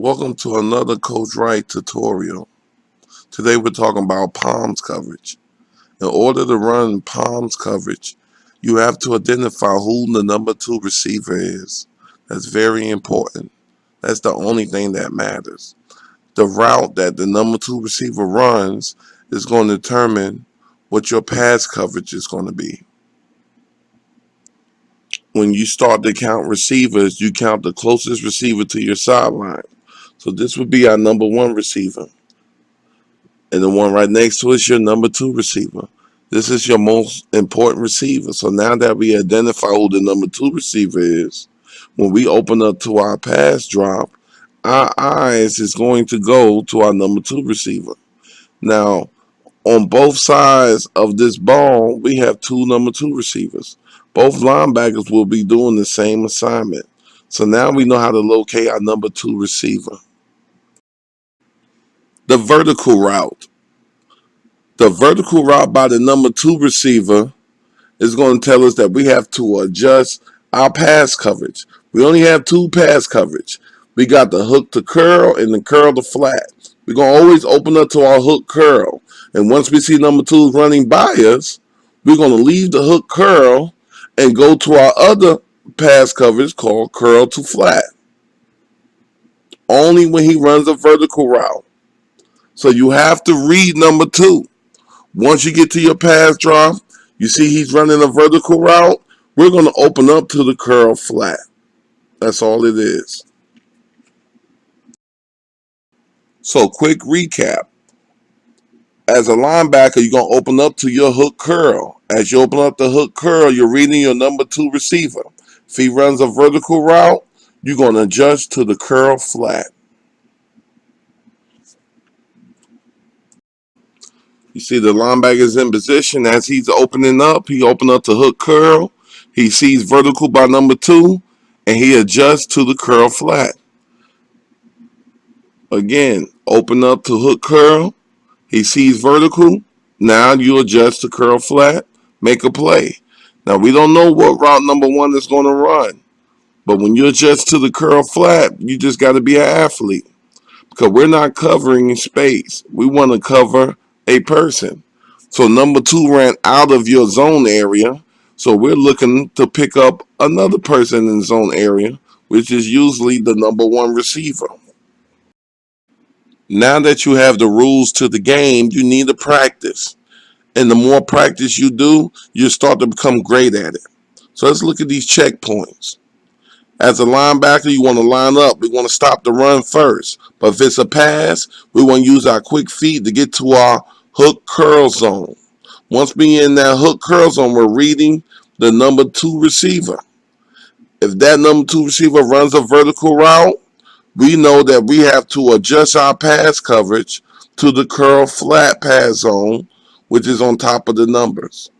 Welcome to another Coach Wright tutorial. Today we're talking about palms coverage. In order to run palms coverage, you have to identify who the number 2 receiver is. That's very important. That's the only thing that matters. The route that the number 2 receiver runs is going to determine what your pass coverage is going to be. When you start to count receivers, you count the closest receiver to your sideline. So this would be our number 1 receiver. And the one right next to it is your number 2 receiver. This is your most important receiver. So now that we identify who the number 2 receiver is, when we open up to our pass drop, our eyes is going to go to our number 2 receiver. Now, on both sides of this ball, we have 2 number 2 receivers. Both linebackers will be doing the same assignment. So now we know how to locate our number 2 receiver. The vertical route. The vertical route by the number 2 receiver is going to tell us that we have to adjust our pass coverage. We only have 2 pass coverage. We got the hook to curl and the curl to flat. We're going to always open up to our hook curl. And once we see number 2 running by us, we're going to leave the hook curl and go to our other pass coverage called curl to flat. Only when he runs a vertical route. So you have to read number 2. Once you get to your pass drop, you see he's running a vertical route, we're going to open up to the curl flat. That's all it is. So quick recap. As a linebacker, you're going to open up to your hook curl. As you open up the hook curl, you're reading your number 2 receiver. If he runs a vertical route, you're going to adjust to the curl flat. You see the linebacker's in position. As he's opening up, he opens up to hook curl. He sees vertical by number 2, and he adjusts to the curl flat. Again, open up to hook curl. He sees vertical. Now you adjust to curl flat. Make a play. Now we don't know what route number 1 is going to run. But when you adjust to the curl flat, you just got to be an athlete. Because we're not covering space. We want to cover a person. So number 2 ran out of your zone area. So we're looking to pick up another person in the zone area, which is usually the number 1 receiver. Now that you have the rules to the game, you need to practice. And the more practice you do, you start to become great at it. So let's look at these checkpoints. As a linebacker, you want to line up. We want to stop the run first. But if it's a pass, we want to use our quick feet to get to our hook curl zone. Once we're in that hook curl zone, we're reading the number 2 receiver. If that number 2 receiver runs a vertical route, we know that we have to adjust our pass coverage to the curl flat pass zone, which is on top of the numbers.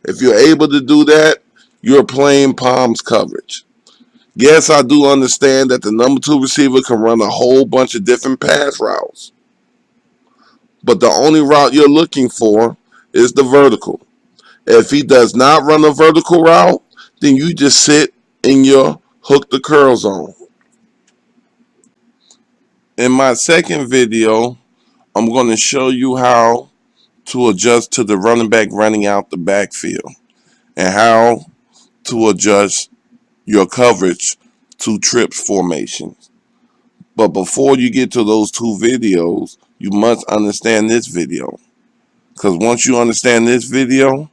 If you're able to do that, you're playing palms coverage. Yes, I do understand that the number 2 receiver can run a whole bunch of different pass routes. But the only route you're looking for is the vertical. If he does not run a vertical route, then you just sit in your hook the curl zone. In my second video, I'm going to show you how to adjust to the running back running out the backfield and how to adjust your coverage to trips formations. But before you get to those 2 videos, you must understand this video. Because once you understand this video,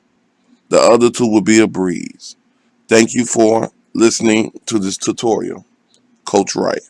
the other 2 will be a breeze. Thank you for listening to this tutorial. Coach Wright.